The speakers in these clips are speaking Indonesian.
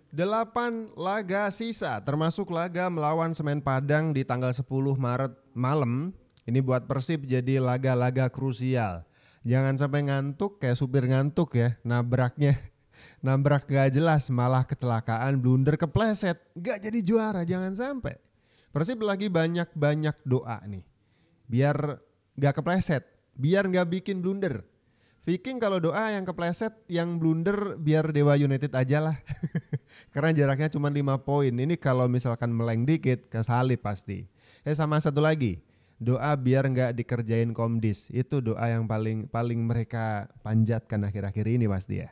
8 laga sisa termasuk laga melawan Semen Padang di tanggal 10 Maret malam. Ini buat Persib jadi laga-laga krusial. Jangan sampai ngantuk kayak supir ngantuk ya, nabrak gak jelas malah kecelakaan, blunder kepleset, gak jadi juara, jangan sampai. Persib lagi banyak-banyak doa nih biar gak kepleset, biar gak bikin blunder. Viking kalau doa yang kepleset, yang blunder biar Dewa United aja lah. Karena jaraknya cuma 5 poin. Ini kalau misalkan meleng dikit kesalip pasti. Sama satu lagi, doa biar nggak dikerjain Komdis. Itu doa yang paling mereka panjatkan akhir-akhir ini pasti ya.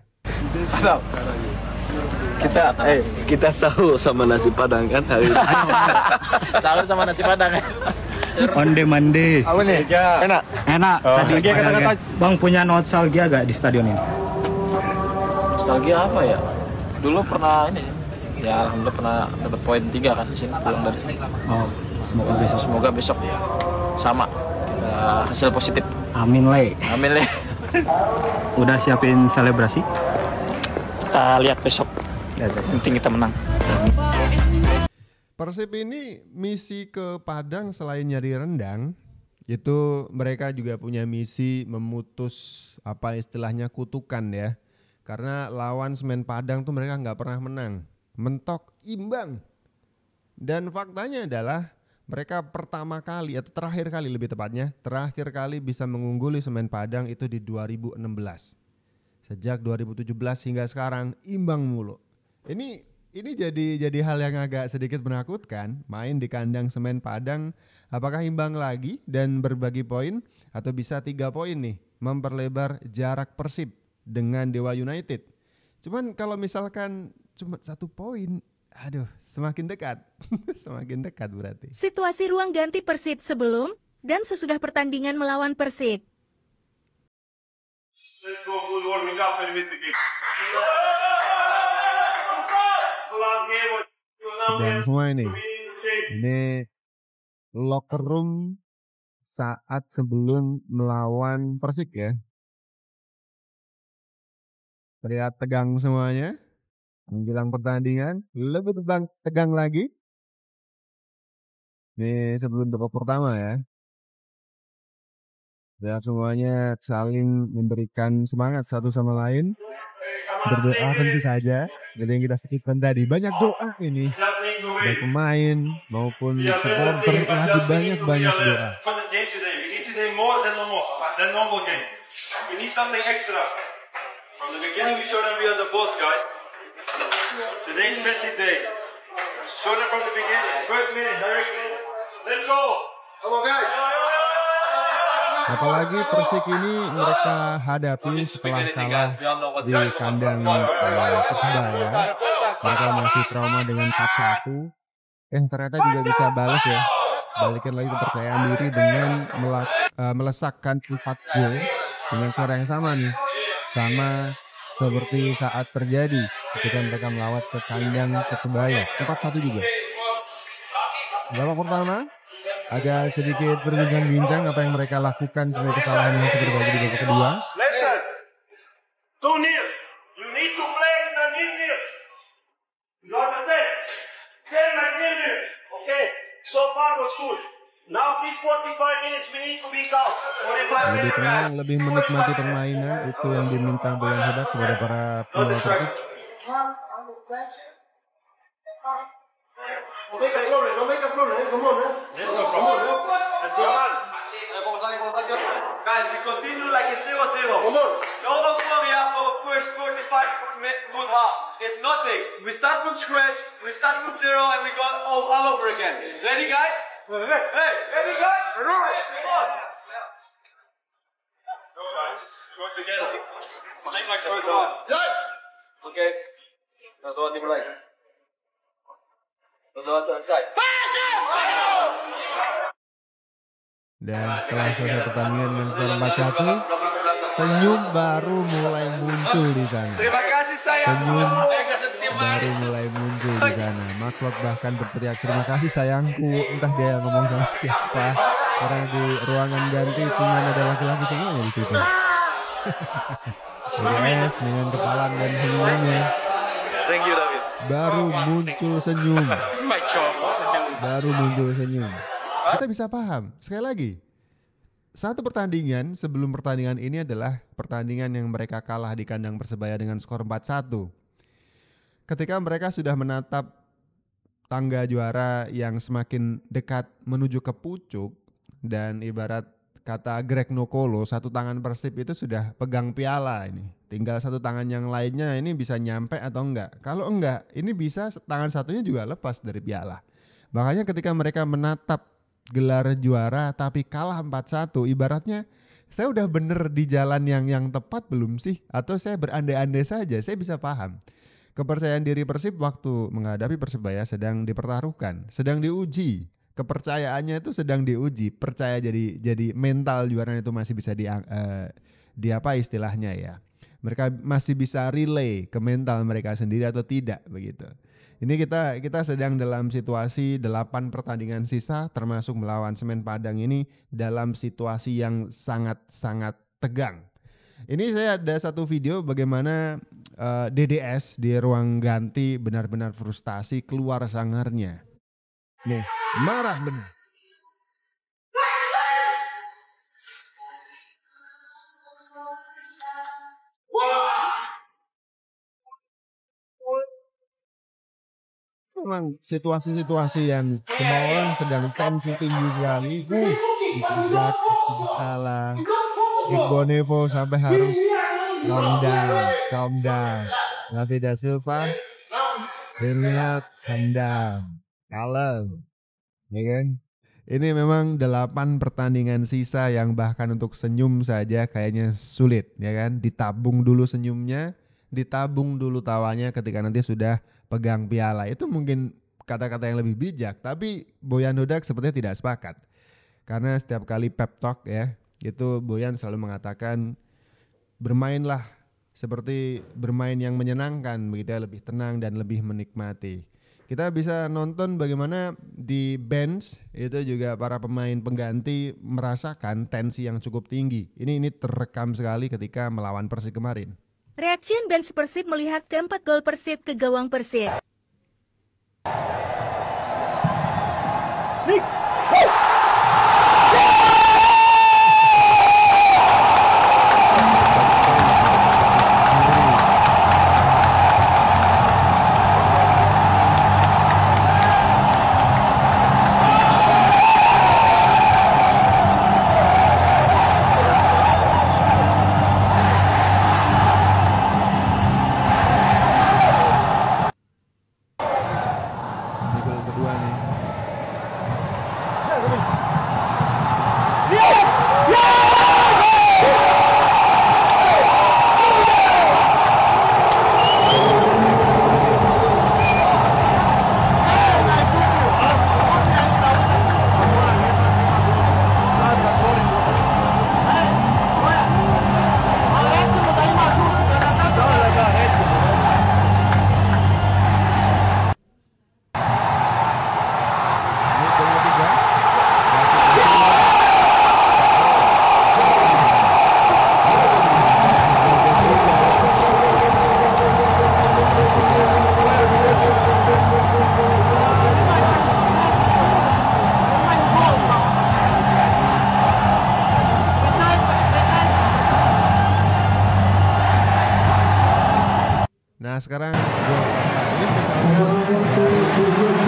Kita sahur sama nasi Padang kan hari ini. Sahur sama nasi Padang ya. Mande. Apa nih? Enak. Oh. Tadi kata-kata Bang punya nostalgia gak di stadion ini? Nostalgia apa ya? Dulu pernah ini ya, alhamdulillah pernah dapat poin 3 kan di sini, pulang dari sini. Oh, semoga besok sama hasil positif. Amin le. Udah siapin selebrasi? Kita lihat besok. Penting kita menang. Persib ini misi ke Padang selain nyari rendang, itu mereka juga punya misi memutus apa istilahnya kutukan ya. Karena lawan Semen Padang tuh mereka nggak pernah menang, mentok imbang. Dan faktanya adalah mereka pertama kali atau terakhir kali bisa mengungguli Semen Padang itu di 2016. Sejak 2017 hingga sekarang imbang mulu. Ini jadi hal yang agak sedikit menakutkan, main di kandang Semen Padang, apakah imbang lagi dan berbagi poin atau bisa 3 poin nih, memperlebar jarak Persib dengan Dewa United. Cuman kalau misalkan cuma 1 poin, aduh semakin dekat, semakin dekat berarti. Situasi ruang ganti Persib sebelum dan sesudah pertandingan melawan Persib. Dan semua ini locker room saat sebelum melawan Persik ya. Terlihat tegang semuanya. Menjelang pertandingan lebih tegang lagi. Ini sebelum babak pertama ya. Dan semuanya saling memberikan semangat satu sama lain. Berdoa tentu saja, seperti yang kita sebutkan tadi, banyak doa ini, baik pemain maupun supporter lagi banyak doa. Apalagi Persik ini mereka hadapi setelah kalah di kandang Persebaya. Mereka masih trauma dengan 4-1. Ternyata juga bisa balas ya. Balikin lagi kepercayaan diri dengan melesakkan 4 gol dengan suara yang sama nih. Sama seperti saat terjadi ketika mereka melawat ke kandang Persebaya. 4-1 juga. Babak pertama agak sedikit berbincang-bincang apa yang mereka lakukan semua kesalahan yang terbagi di babak kedua. Listen, 2-0. You need to play in the 0-0. You understand? Game like 0-0. Okay. So far was good. Now these 45 minutes we need to be calm. Lebih tenang, lebih menikmati permainan, itu yang diminta Boyan Hodak kepada para pemain Persib. Don't make a problem, come on, There's no problem. Guys, we continue like it's 0-0. Come on. No euphoria for first 45 good half. It's nothing. We start from scratch, we start from 0, and we go all over again. Ready, guys? Hey, ready, guys? Come on. Go, guys. Work together. Sing like a Yes! Okay. Now, don't dimulai. Dan setelah selesai pertandingan dengan skor 4-1, senyum baru mulai muncul di sana. Terima kasih sayang. Senyum baru mulai muncul di sana. Maklok bahkan berteriak terima kasih sayangku. Entah dia ngomong sama siapa. Karena di ruangan ganti cuma ada laki-laki semuanya di situ. Yes, dengan kepalan dan semuanya. Thank you, David. baru muncul senyum. Baru muncul senyum. Kita bisa paham. Sekali lagi, satu pertandingan sebelum pertandingan ini adalah pertandingan yang mereka kalah di kandang Persebaya dengan skor 4-1. Ketika mereka sudah menatap tangga juara yang semakin dekat menuju ke pucuk, dan ibarat kata Greg Nokolo, satu tangan Persib itu sudah pegang piala ini. Tinggal satu tangan yang lainnya ini bisa nyampe atau enggak. Kalau enggak, ini bisa tangan satunya juga lepas dari piala. Makanya ketika mereka menatap gelar juara tapi kalah 4-1, ibaratnya saya udah bener di jalan yang tepat belum sih? Atau saya berandai-andai saja? Saya bisa paham. Kepercayaan diri Persib waktu menghadapi Persebaya sedang dipertaruhkan, sedang diuji. Kepercayaannya itu sedang diuji. Percaya jadi mental juara itu masih bisa di apa istilahnya ya. Mereka masih bisa relay ke mental mereka sendiri atau tidak begitu. Ini kita sedang dalam situasi 8 pertandingan sisa termasuk melawan Semen Padang ini dalam situasi yang sangat-sangat tegang. Ini saya ada satu video bagaimana DDS di ruang ganti benar-benar frustasi keluar sangarnya. Nih, marah benar. Memang situasi-situasi yang semua orang sedang tensi tinggi sekali. Tidak salah. Iqbal Nevo sampai harus calm down. David da Silva, terlihat calm down, kalem, ya kan? Ini memang 8 pertandingan sisa yang bahkan untuk senyum saja kayaknya sulit, ya kan? Ditabung dulu senyumnya, ditabung dulu tawanya ketika nanti sudah pegang piala. Itu mungkin kata-kata yang lebih bijak, tapi Boyan Hodak sepertinya tidak sepakat. Karena setiap kali pep talk ya, itu Boyan selalu mengatakan bermainlah seperti bermain yang menyenangkan begitu ya, lebih tenang dan lebih menikmati. Kita bisa nonton bagaimana di bench itu juga para pemain pengganti merasakan tensi yang cukup tinggi. Ini terekam sekali ketika melawan Persib kemarin. Reaction bench Persib melihat keempat gol Persib ke gawang Persib. Nah sekarang gol keempat ini spesial sekali dari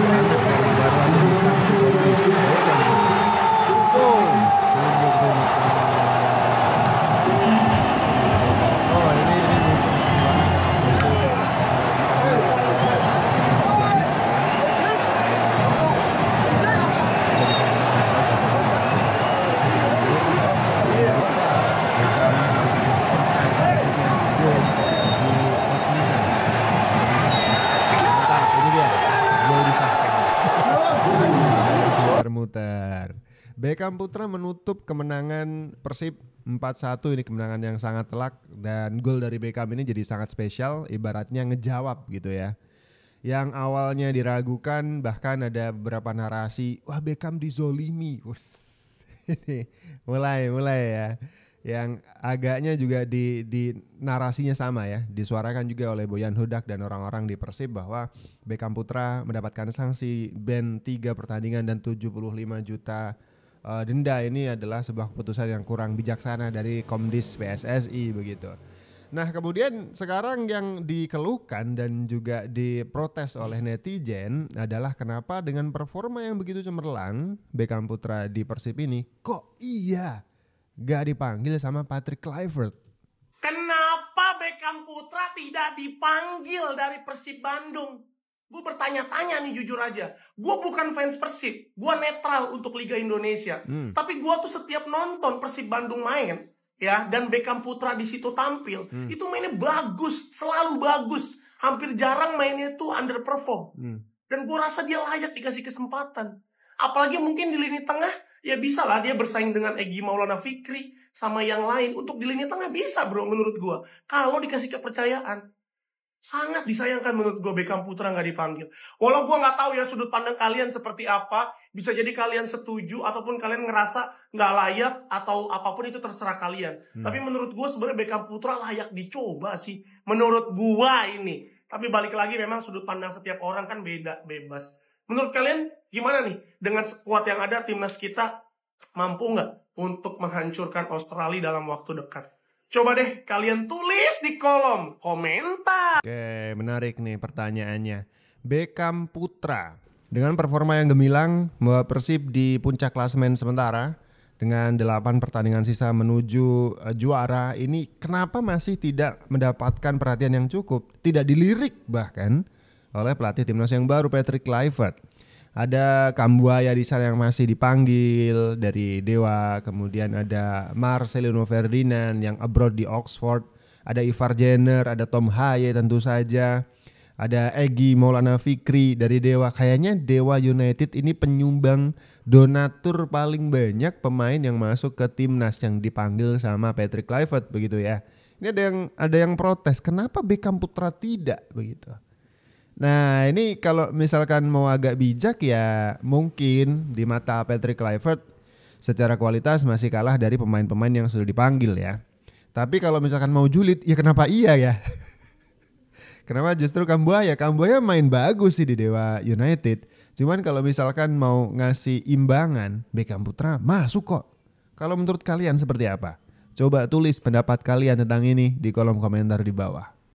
anak yang baru aja disanksi kondisi. Ini spesial. Oh ini muncul kecelakaan waktu itu dipanggil garis ya. Udah bisa muter. Beckham Putra menutup kemenangan Persib 4-1, ini kemenangan yang sangat telak dan gol dari Beckham ini jadi sangat spesial, ibaratnya ngejawab gitu ya. Yang awalnya diragukan, bahkan ada beberapa narasi, wah Beckham dizolimi. Mulai ya. yang agaknya juga di narasinya sama ya, disuarakan juga oleh Boyan Hudak dan orang-orang di Persib bahwa Beckham Putra mendapatkan sanksi ban 3 pertandingan dan 75 juta denda. Ini adalah sebuah keputusan yang kurang bijaksana dari Komdis PSSI begitu. Nah kemudian sekarang yang dikeluhkan dan juga diprotes oleh netizen adalah kenapa dengan performa yang begitu cemerlang Beckham Putra di Persib ini kok gak dipanggil sama Patrick Kluivert. Kenapa Beckham Putra tidak dipanggil dari Persib Bandung? Gue bertanya-tanya nih jujur aja. Gue bukan fans Persib, gue netral untuk Liga Indonesia. Tapi gue tuh setiap nonton Persib Bandung main, ya, dan Beckham Putra di situ tampil, itu mainnya bagus, selalu bagus. Hampir jarang mainnya tuh underperform. Dan gue rasa dia layak dikasih kesempatan. Apalagi mungkin di lini tengah, ya bisa lah dia bersaing dengan Egy Maulana Fikri sama yang lain. Untuk di lini tengah bisa bro menurut gue. Kalau dikasih kepercayaan. Sangat disayangkan menurut gue Beckham Putra gak dipanggil. Walau gue gak tahu ya sudut pandang kalian seperti apa. Bisa jadi kalian setuju ataupun kalian ngerasa gak layak atau apapun itu terserah kalian. Tapi menurut gue sebenarnya Beckham Putra layak dicoba sih. Menurut gue ini. Tapi balik lagi memang sudut pandang setiap orang kan beda, bebas. Menurut kalian gimana nih? Dengan skuad yang ada timnas kita mampu nggak untuk menghancurkan Australia dalam waktu dekat? Coba deh kalian tulis di kolom komentar. Oke, menarik nih pertanyaannya. Beckham Putra dengan performa yang gemilang membawa Persib di puncak klasemen sementara dengan 8 pertandingan sisa menuju juara ini, kenapa masih tidak mendapatkan perhatian yang cukup? Tidak dilirik bahkan oleh pelatih timnas yang baru Patrick Kluivert. Ada Kambuaya di sana yang masih dipanggil dari Dewa, kemudian ada Marcelino Ferdinand yang abroad di Oxford, ada Ivar Jenner, ada Tom Haye tentu saja, ada Egy Maulana Fikri dari Dewa. Kayaknya Dewa United ini penyumbang donatur paling banyak pemain yang masuk ke timnas yang dipanggil sama Patrick Kluivert begitu ya. Ini ada yang protes, kenapa Beckham Putra tidak begitu? Nah ini kalau misalkan mau agak bijak ya mungkin di mata Patrick Kluivert secara kualitas masih kalah dari pemain-pemain yang sudah dipanggil ya. Tapi kalau misalkan mau julid ya kenapa iya ya? Kenapa justru Kambuaya? Kambuaya main bagus sih di Dewa United. Cuman kalau misalkan mau ngasih imbangan Beckham Putra masuk kok. Kalau menurut kalian seperti apa? Coba tulis pendapat kalian tentang ini di kolom komentar di bawah.